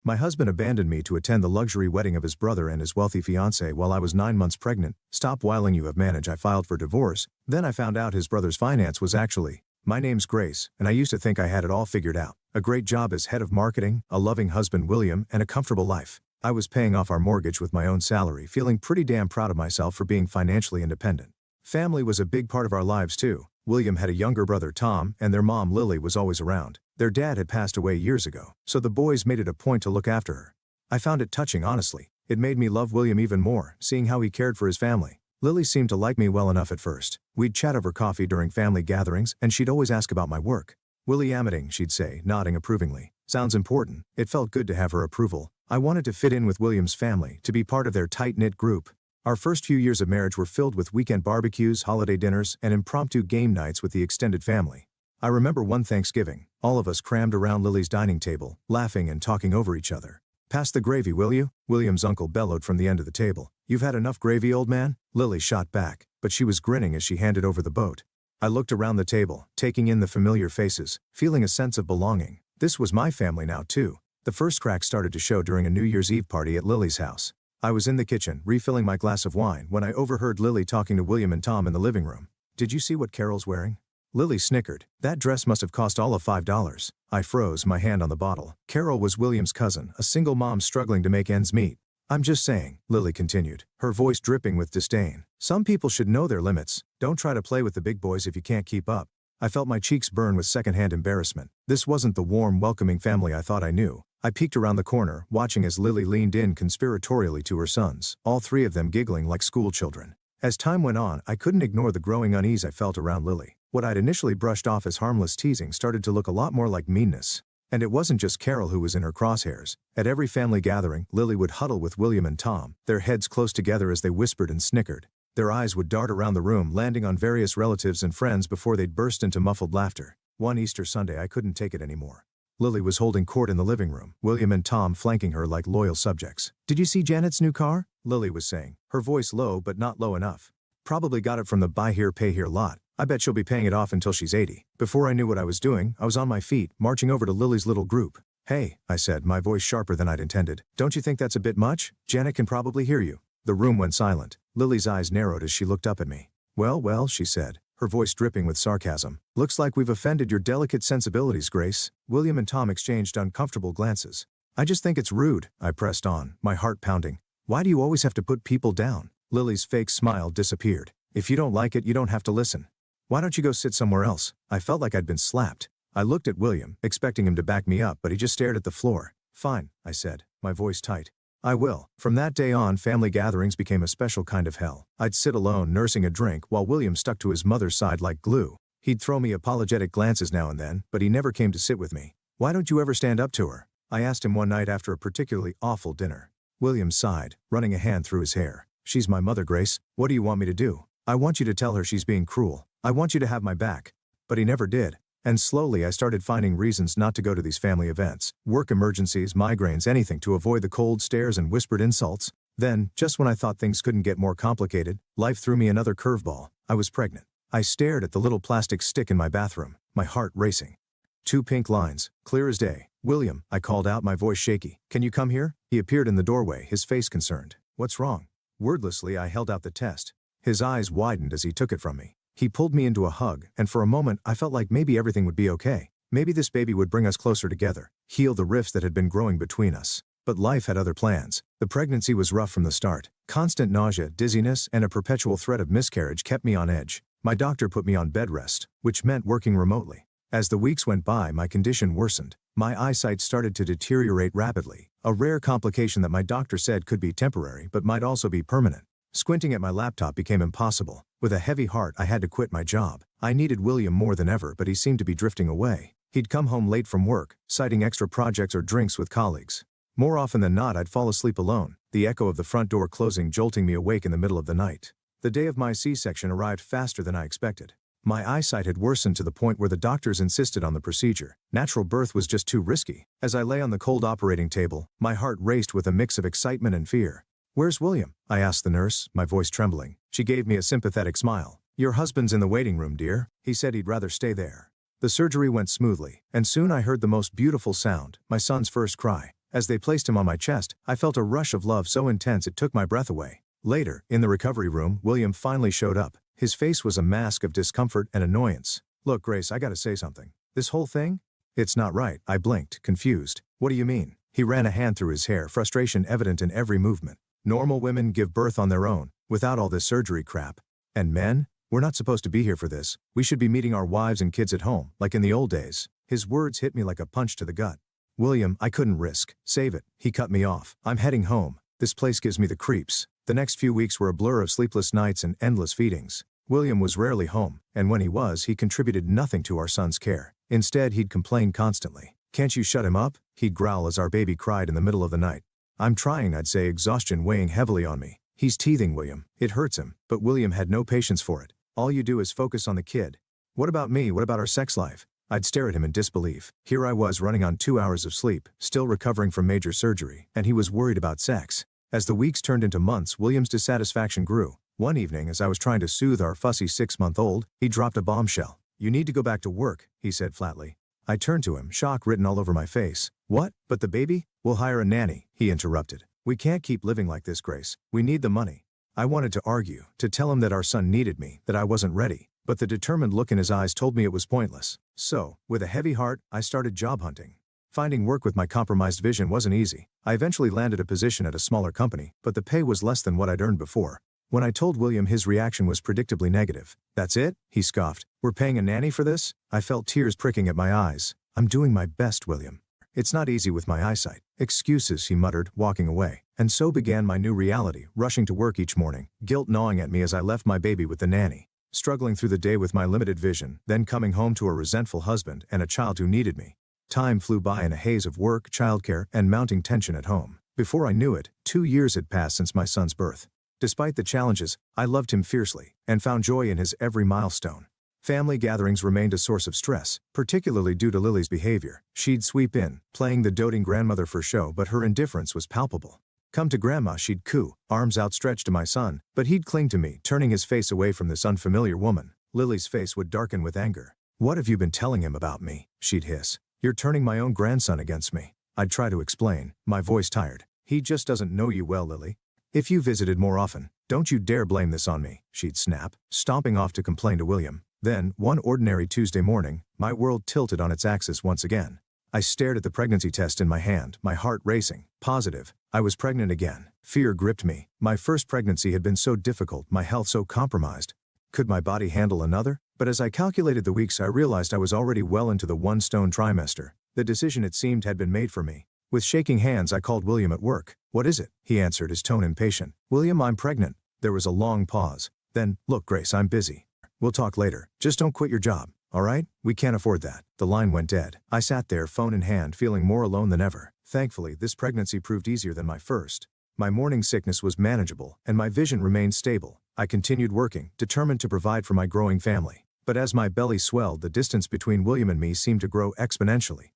My husband abandoned me to attend the luxury wedding of his brother and his wealthy fiancé while I was 9 months pregnant. Stop whiling, you have managed. I filed for divorce. Then I found out his brother's finance was actually. My name's Grace, and I used to think I had it all figured out. A great job as head of marketing, a loving husband William, and a comfortable life. I was paying off our mortgage with my own salary, feeling pretty damn proud of myself for being financially independent. Family was a big part of our lives too. William had a younger brother Tom, and their mom Lily was always around. Their dad had passed away years ago, so the boys made it a point to look after her. I found it touching, honestly. It made me love William even more, seeing how he cared for his family. Lily seemed to like me well enough at first. We'd chat over coffee during family gatherings, and she'd always ask about my work. Willie Amiding, she'd say, nodding approvingly. Sounds important. It felt good to have her approval. I wanted to fit in with William's family, to be part of their tight-knit group. Our first few years of marriage were filled with weekend barbecues, holiday dinners, and impromptu game nights with the extended family. I remember one Thanksgiving, all of us crammed around Lily's dining table, laughing and talking over each other. "Pass the gravy, will you?" William's uncle bellowed from the end of the table. "You've had enough gravy, old man?" Lily shot back, but she was grinning as she handed over the boat. I looked around the table, taking in the familiar faces, feeling a sense of belonging. This was my family now too. The first crack started to show during a New Year's Eve party at Lily's house. I was in the kitchen, refilling my glass of wine, when I overheard Lily talking to William and Tom in the living room. "Did you see what Carol's wearing?" Lily snickered. "That dress must have cost all of $5. I froze, my hand on the bottle. Carol was William's cousin, a single mom struggling to make ends meet. "I'm just saying," Lily continued, her voice dripping with disdain. "Some people should know their limits. Don't try to play with the big boys if you can't keep up." I felt my cheeks burn with secondhand embarrassment. This wasn't the warm, welcoming family I thought I knew. I peeked around the corner, watching as Lily leaned in conspiratorially to her sons, all three of them giggling like schoolchildren. As time went on, I couldn't ignore the growing unease I felt around Lily. What I'd initially brushed off as harmless teasing started to look a lot more like meanness. And it wasn't just Carol who was in her crosshairs. At every family gathering, Lily would huddle with William and Tom, their heads close together as they whispered and snickered. Their eyes would dart around the room, landing on various relatives and friends before they'd burst into muffled laughter. One Easter Sunday I couldn't take it anymore. Lily was holding court in the living room, William and Tom flanking her like loyal subjects. "Did you see Janet's new car?" Lily was saying, her voice low but not low enough. "Probably got it from the buy here pay here lot. I bet she'll be paying it off until she's 80. Before I knew what I was doing, I was on my feet, marching over to Lily's little group. "Hey," I said, my voice sharper than I'd intended. "Don't you think that's a bit much? Janet can probably hear you." The room went silent. Lily's eyes narrowed as she looked up at me. Well, she said, her voice dripping with sarcasm. "Looks like we've offended your delicate sensibilities, Grace." William and Tom exchanged uncomfortable glances. "I just think it's rude," I pressed on, my heart pounding. "Why do you always have to put people down?" Lily's fake smile disappeared. "If you don't like it, you don't have to listen. Why don't you go sit somewhere else?" I felt like I'd been slapped. I looked at William, expecting him to back me up, but he just stared at the floor. "Fine," I said, my voice tight. "I will." From that day on, family gatherings became a special kind of hell. I'd sit alone nursing a drink while William stuck to his mother's side like glue. He'd throw me apologetic glances now and then, but he never came to sit with me. "Why don't you ever stand up to her?" I asked him one night after a particularly awful dinner. William sighed, running a hand through his hair. "She's my mother, Grace. What do you want me to do? I want you to tell her she's being cruel. I want you to have my back." But he never did. And slowly I started finding reasons not to go to these family events. Work emergencies, migraines, anything to avoid the cold stares and whispered insults. Then, just when I thought things couldn't get more complicated, life threw me another curveball. I was pregnant. I stared at the little plastic stick in my bathroom, my heart racing. 2 pink lines, clear as day. "William," I called out, my voice shaky. "Can you come here?" He appeared in the doorway, his face concerned. "What's wrong?" Wordlessly I held out the test. His eyes widened as he took it from me. He pulled me into a hug, and for a moment I felt like maybe everything would be okay. Maybe this baby would bring us closer together, heal the rifts that had been growing between us. But life had other plans. The pregnancy was rough from the start. Constant nausea, dizziness, and a perpetual threat of miscarriage kept me on edge. My doctor put me on bed rest, which meant working remotely. As the weeks went by, my condition worsened. My eyesight started to deteriorate rapidly, a rare complication that my doctor said could be temporary but might also be permanent. Squinting at my laptop became impossible. With a heavy heart, I had to quit my job. I needed William more than ever, but he seemed to be drifting away. He'd come home late from work, citing extra projects or drinks with colleagues. More often than not, I'd fall asleep alone, the echo of the front door closing jolting me awake in the middle of the night. The day of my C-section arrived faster than I expected. My eyesight had worsened to the point where the doctors insisted on the procedure. Natural birth was just too risky. As I lay on the cold operating table, my heart raced with a mix of excitement and fear. "Where's William?" I asked the nurse, my voice trembling. She gave me a sympathetic smile. "Your husband's in the waiting room, dear. He said he'd rather stay there." The surgery went smoothly, and soon I heard the most beautiful sound, my son's first cry. As they placed him on my chest, I felt a rush of love so intense it took my breath away. Later, in the recovery room, William finally showed up. His face was a mask of discomfort and annoyance. "Look, Grace, I gotta say something. This whole thing? It's not right." I blinked, confused. "What do you mean?" He ran a hand through his hair, frustration evident in every movement. "Normal women give birth on their own, without all this surgery crap. And men? We're not supposed to be here for this. We should be meeting our wives and kids at home, like in the old days." His words hit me like a punch to the gut. "William, I couldn't risk. Save it." He cut me off. "I'm heading home. This place gives me the creeps." The next few weeks were a blur of sleepless nights and endless feedings. William was rarely home, and when he was, he contributed nothing to our son's care. Instead, he'd complain constantly. "Can't you shut him up?" he'd growl as our baby cried in the middle of the night. "I'm trying," I'd say, exhaustion weighing heavily on me. "He's teething, William. It hurts him." But William had no patience for it. "All you do is focus on the kid. What about me? What about our sex life?" I'd stare at him in disbelief. Here I was running on 2 hours of sleep, still recovering from major surgery, and he was worried about sex. As the weeks turned into months, William's dissatisfaction grew. One evening, as I was trying to soothe our fussy 6-month-old, he dropped a bombshell. "You need to go back to work," he said flatly. I turned to him, shock written all over my face. "What? But the baby?" "We'll hire a nanny," he interrupted. "We can't keep living like this, Grace. We need the money." I wanted to argue, to tell him that our son needed me, that I wasn't ready, but the determined look in his eyes told me it was pointless. So, with a heavy heart, I started job hunting. Finding work with my compromised vision wasn't easy. I eventually landed a position at a smaller company, but the pay was less than what I'd earned before. When I told William, his reaction was predictably negative. "That's it?" he scoffed. "We're paying a nanny for this?" I felt tears pricking at my eyes. "I'm doing my best, William. It's not easy with my eyesight." "Excuses," he muttered, walking away. And so began my new reality, rushing to work each morning, guilt gnawing at me as I left my baby with the nanny. Struggling through the day with my limited vision, then coming home to a resentful husband and a child who needed me. Time flew by in a haze of work, childcare, and mounting tension at home. Before I knew it, 2 years had passed since my son's birth. Despite the challenges, I loved him fiercely, and found joy in his every milestone. Family gatherings remained a source of stress, particularly due to Lily's behavior. She'd sweep in, playing the doting grandmother for show, but her indifference was palpable. Come to Grandma, she'd coo, arms outstretched to my son, but he'd cling to me, turning his face away from this unfamiliar woman. Lily's face would darken with anger. "What have you been telling him about me?" she'd hiss. "You're turning my own grandson against me." I'd try to explain, my voice tired. "He just doesn't know you well, Lily. If you visited more often, don't you dare blame this on me," she'd snap, stomping off to complain to William. Then, one ordinary Tuesday morning, my world tilted on its axis once again. I stared at the pregnancy test in my hand, my heart racing. Positive. I was pregnant again. Fear gripped me. My first pregnancy had been so difficult, my health so compromised. Could my body handle another? But as I calculated the weeks, I realized I was already well into the one-stone trimester. The decision, it seemed, had been made for me. With shaking hands, I called William at work. "What is it?" he answered, his tone impatient. "William, I'm pregnant." There was a long pause. Then, "Look, Grace, I'm busy. We'll talk later. Just don't quit your job, all right? We can't afford that." The line went dead. I sat there, phone in hand, feeling more alone than ever. Thankfully, this pregnancy proved easier than my first. My morning sickness was manageable, and my vision remained stable. I continued working, determined to provide for my growing family. But as my belly swelled, the distance between William and me seemed to grow exponentially.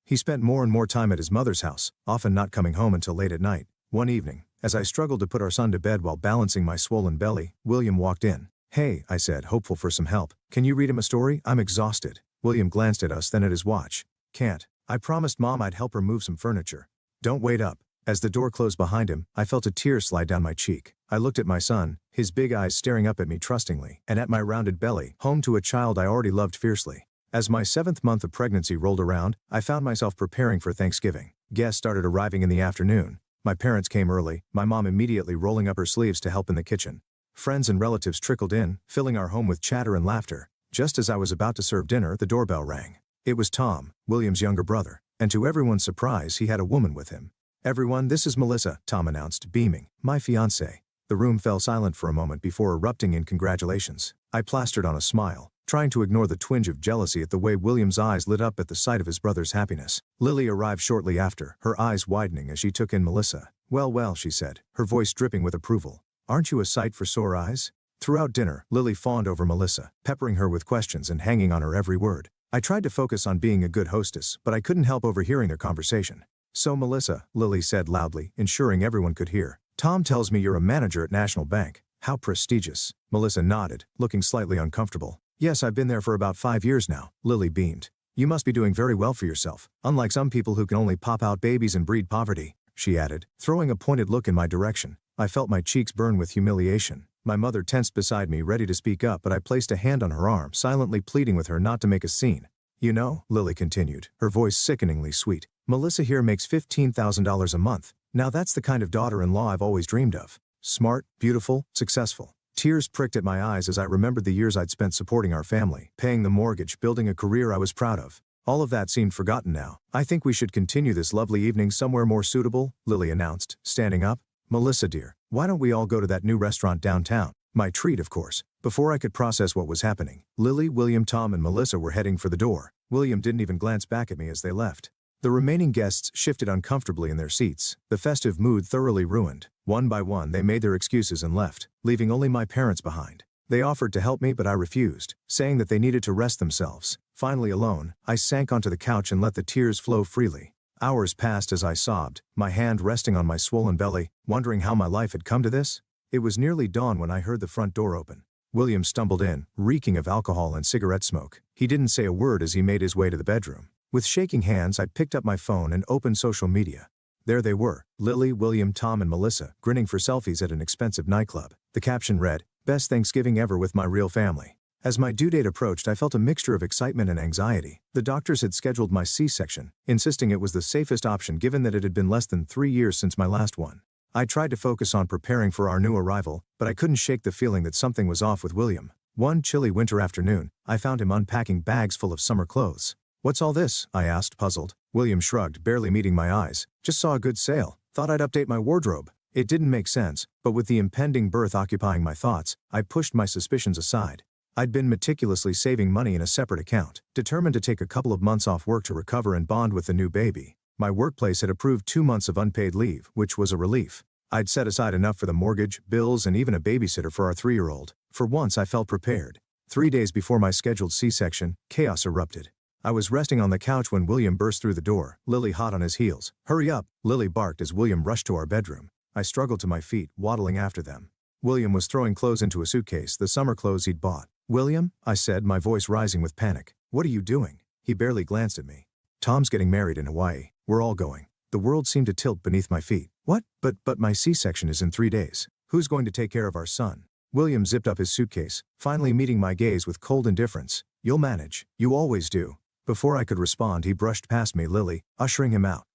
He spent more and more time at his mother's house, often not coming home until late at night. One evening, as I struggled to put our son to bed while balancing my swollen belly, William walked in. "Hey," I said, hopeful for some help. "Can you read him a story? I'm exhausted." William glanced at us, then at his watch. "Can't. I promised Mom I'd help her move some furniture." "Don't wait up." As the door closed behind him, I felt a tear slide down my cheek. I looked at my son, his big eyes staring up at me trustingly, and at my rounded belly, home to a child I already loved fiercely. As my 7th month of pregnancy rolled around, I found myself preparing for Thanksgiving. Guests started arriving in the afternoon. My parents came early, my mom immediately rolling up her sleeves to help in the kitchen. Friends and relatives trickled in, filling our home with chatter and laughter. Just as I was about to serve dinner, the doorbell rang. It was Tom, William's younger brother, and to everyone's surprise, he had a woman with him. "Everyone, this is Melissa," Tom announced, beaming. "My fiancé." The room fell silent for a moment before erupting in congratulations. I plastered on a smile, trying to ignore the twinge of jealousy at the way William's eyes lit up at the sight of his brother's happiness. Lily arrived shortly after, her eyes widening as she took in Melissa. "Well, well," she said, her voice dripping with approval. "Aren't you a sight for sore eyes?" Throughout dinner, Lily fawned over Melissa, peppering her with questions and hanging on her every word. I tried to focus on being a good hostess, but I couldn't help overhearing their conversation. "So Melissa," Lily said loudly, ensuring everyone could hear, "Tom tells me you're a manager at National Bank. How prestigious." Melissa nodded, looking slightly uncomfortable. "Yes, I've been there for about 5 years now," Lily beamed. You must be doing very well for yourself, unlike some people who can only pop out babies and breed poverty," she added, throwing a pointed look in my direction. I felt my cheeks burn with humiliation. My mother tensed beside me, ready to speak up, but I placed a hand on her arm, silently pleading with her not to make a scene. "You know," Lily continued, her voice sickeningly sweet, "Melissa here makes $15,000 a month. Now that's the kind of daughter-in-law I've always dreamed of. Smart, beautiful, successful." Tears pricked at my eyes as I remembered the years I'd spent supporting our family, paying the mortgage, building a career I was proud of. All of that seemed forgotten now. "I think we should continue this lovely evening somewhere more suitable," Lily announced, standing up. "Melissa dear, why don't we all go to that new restaurant downtown?" My treat, of course. Before I could process what was happening, Lily, William, Tom, and Melissa were heading for the door. William didn't even glance back at me as they left. The remaining guests shifted uncomfortably in their seats, the festive mood thoroughly ruined. One by one they made their excuses and left, leaving only my parents behind. They offered to help me, but I refused, saying that they needed to rest themselves. Finally alone, I sank onto the couch and let the tears flow freely. Hours passed as I sobbed, my hand resting on my swollen belly, wondering how my life had come to this. It was nearly dawn when I heard the front door open. William stumbled in, reeking of alcohol and cigarette smoke. He didn't say a word as he made his way to the bedroom. With shaking hands, I picked up my phone and opened social media. There they were, Lily, William, Tom, and Melissa, grinning for selfies at an expensive nightclub. The caption read, "Best Thanksgiving ever with my real family." As my due date approached, I felt a mixture of excitement and anxiety. The doctors had scheduled my C-section, insisting it was the safest option given that it had been less than 3 years since my last one. I tried to focus on preparing for our new arrival, but I couldn't shake the feeling that something was off with William. One chilly winter afternoon, I found him unpacking bags full of summer clothes. "What's all this?" I asked, puzzled. William shrugged, barely meeting my eyes. "Just saw a good sale. Thought I'd update my wardrobe." It didn't make sense, but with the impending birth occupying my thoughts, I pushed my suspicions aside. I'd been meticulously saving money in a separate account, determined to take a couple of months off work to recover and bond with the new baby. My workplace had approved 2 months of unpaid leave, which was a relief. I'd set aside enough for the mortgage, bills, and even a babysitter for our 3-year-old. For once I felt prepared. 3 days before my scheduled C-section, chaos erupted. I was resting on the couch when William burst through the door, Lily hot on his heels. "Hurry up," Lily barked as William rushed to our bedroom. I struggled to my feet, waddling after them. William was throwing clothes into a suitcase, the summer clothes he'd bought. "William," I said, my voice rising with panic. "What are you doing?" He barely glanced at me. "Tom's getting married in Hawaii. We're all going." The world seemed to tilt beneath my feet. "What? But my C-section is in 3 days. Who's going to take care of our son?" William zipped up his suitcase, finally meeting my gaze with cold indifference. "You'll manage. You always do." Before I could respond, he brushed past me, Lily, ushering him out.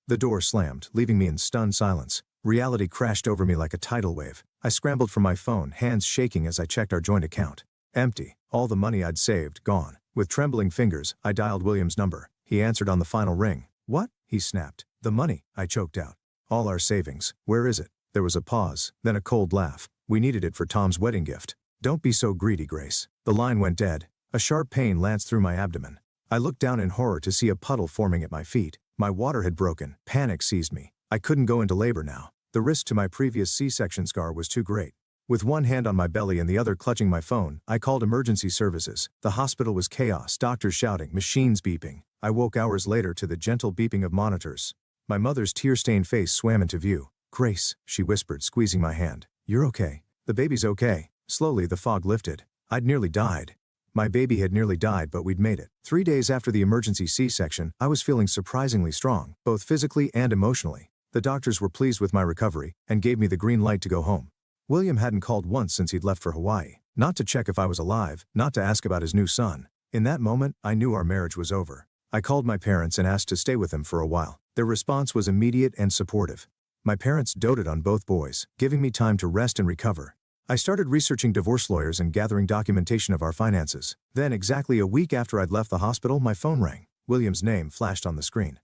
The door slammed, leaving me in stunned silence. Reality crashed over me like a tidal wave. I scrambled for my phone, hands shaking as I checked our joint account. Empty. All the money I'd saved, gone. With trembling fingers, I dialed William's number. He answered on the final ring. "What?" he snapped. "The money," I choked out. "All our savings. Where is it?" There was a pause, then a cold laugh. "We needed it for Tom's wedding gift." "Don't be so greedy, Grace." The line went dead. A sharp pain lanced through my abdomen. I looked down in horror to see a puddle forming at my feet. My water had broken. Panic seized me. I couldn't go into labor now. The risk to my previous C-section scar was too great. With one hand on my belly and the other clutching my phone, I called emergency services. The hospital was chaos, doctors shouting, machines beeping. I woke hours later to the gentle beeping of monitors. My mother's tear-stained face swam into view. "Grace," she whispered, squeezing my hand. "You're okay. The baby's okay." Slowly the fog lifted. I'd nearly died. My baby had nearly died, but we'd made it. 3 days after the emergency C-section, I was feeling surprisingly strong, both physically and emotionally. The doctors were pleased with my recovery and gave me the green light to go home. William hadn't called once since he'd left for Hawaii. Not to check if I was alive, not to ask about his new son. In that moment, I knew our marriage was over. I called my parents and asked to stay with them for a while. Their response was immediate and supportive. My parents doted on both boys, giving me time to rest and recover. I started researching divorce lawyers and gathering documentation of our finances. Then, exactly a week after I'd left the hospital, my phone rang. William's name flashed on the screen.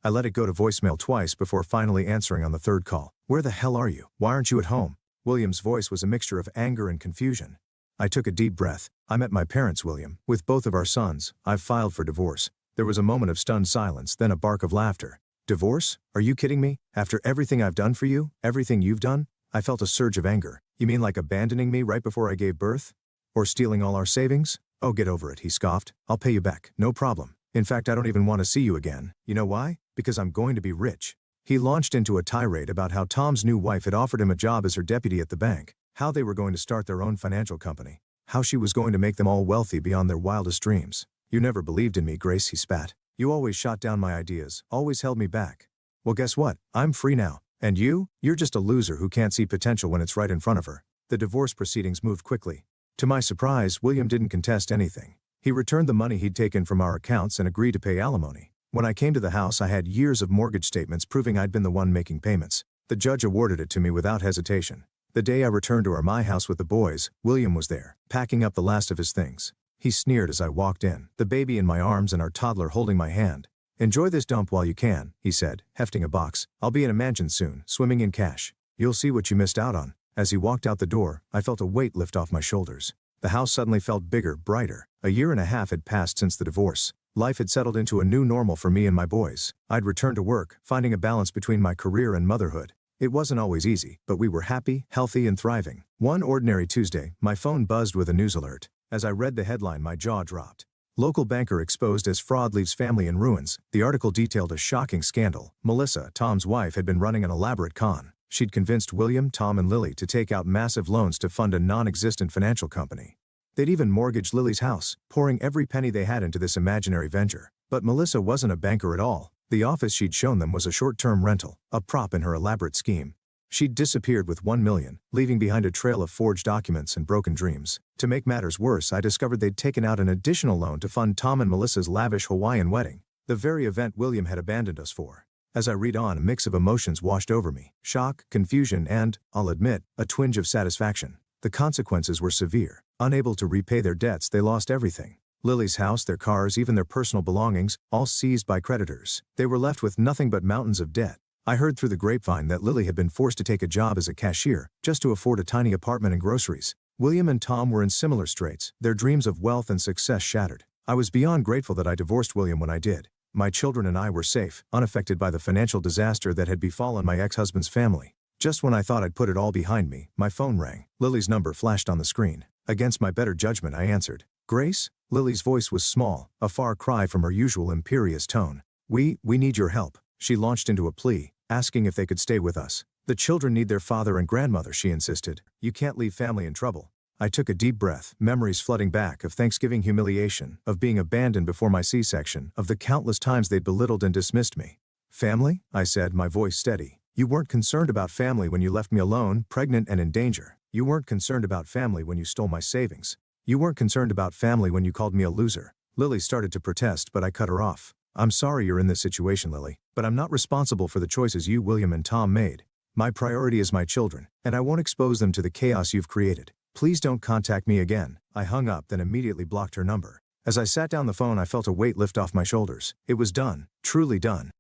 I let it go to voicemail twice before finally answering on the third call. "Where the hell are you? Why aren't you at home?" William's voice was a mixture of anger and confusion. I took a deep breath. "I'm at my parents', William, with both of our sons. I've filed for divorce." There was a moment of stunned silence, then a bark of laughter. "Divorce? Are you kidding me? After everything I've done for you? Everything you've done?" I felt a surge of anger. "You mean like abandoning me right before I gave birth? Or stealing all our savings?" "Oh, get over it," he scoffed. "I'll pay you back. No problem. In fact, I don't even want to see you again. You know why? Because I'm going to be rich." He launched into a tirade about how Tom's new wife had offered him a job as her deputy at the bank, how they were going to start their own financial company, how she was going to make them all wealthy beyond their wildest dreams. You never believed in me, Grace, he spat. You always shot down my ideas, always held me back. Well, guess what? I'm free now. And you're just a loser who can't see potential when it's right in front of her. The divorce proceedings moved quickly. To my surprise, William didn't contest anything. He returned the money he'd taken from our accounts and agreed to pay alimony. When I came to the house, I had years of mortgage statements proving I'd been the one making payments. The judge awarded it to me without hesitation. The day I returned to my house with the boys, William was there, packing up the last of his things. He sneered as I walked in, the baby in my arms and our toddler holding my hand. Enjoy this dump while you can, he said, hefting a box. I'll be in a mansion soon, swimming in cash. You'll see what you missed out on. As he walked out the door, I felt a weight lift off my shoulders. The house suddenly felt bigger, brighter. A year and a half had passed since the divorce. Life had settled into a new normal for me and my boys. I'd returned to work, finding a balance between my career and motherhood. It wasn't always easy, but we were happy, healthy, and thriving. One ordinary Tuesday, my phone buzzed with a news alert. As I read the headline, my jaw dropped. Local banker exposed as fraud leaves family in ruins. The article detailed a shocking scandal. Melissa, Tom's wife, had been running an elaborate con. She'd convinced William, Tom, and Lily to take out massive loans to fund a non-existent financial company. They'd even mortgaged Lily's house, pouring every penny they had into this imaginary venture. But Melissa wasn't a banker at all. The office she'd shown them was a short-term rental, a prop in her elaborate scheme. She'd disappeared with $1 million, leaving behind a trail of forged documents and broken dreams. To make matters worse, I discovered they'd taken out an additional loan to fund Tom and Melissa's lavish Hawaiian wedding, the very event William had abandoned us for. As I read on, a mix of emotions washed over me: shock, confusion, and, I'll admit, a twinge of satisfaction. The consequences were severe. Unable to repay their debts, they lost everything. Lily's house, their cars, even their personal belongings, all seized by creditors. They were left with nothing but mountains of debt. I heard through the grapevine that Lily had been forced to take a job as a cashier, just to afford a tiny apartment and groceries. William and Tom were in similar straits, their dreams of wealth and success shattered. I was beyond grateful that I divorced William when I did. My children and I were safe, unaffected by the financial disaster that had befallen my ex-husband's family. Just when I thought I'd put it all behind me, my phone rang. Lily's number flashed on the screen. Against my better judgment, I answered. Grace? Lily's voice was small, a far cry from her usual imperious tone. We need your help. She launched into a plea, asking if they could stay with us. The children need their father and grandmother, she insisted. You can't leave family in trouble. I took a deep breath, memories flooding back of Thanksgiving humiliation, of being abandoned before my C-section, of the countless times they'd belittled and dismissed me. Family? I said, my voice steady. You weren't concerned about family when you left me alone, pregnant and in danger. You weren't concerned about family when you stole my savings. You weren't concerned about family when you called me a loser. Lily started to protest, but I cut her off. I'm sorry you're in this situation, Lily, but I'm not responsible for the choices you, William, and Tom made. My priority is my children, and I won't expose them to the chaos you've created. Please don't contact me again. I hung up, then immediately blocked her number. As I sat down the phone, I felt a weight lift off my shoulders. It was done, truly done.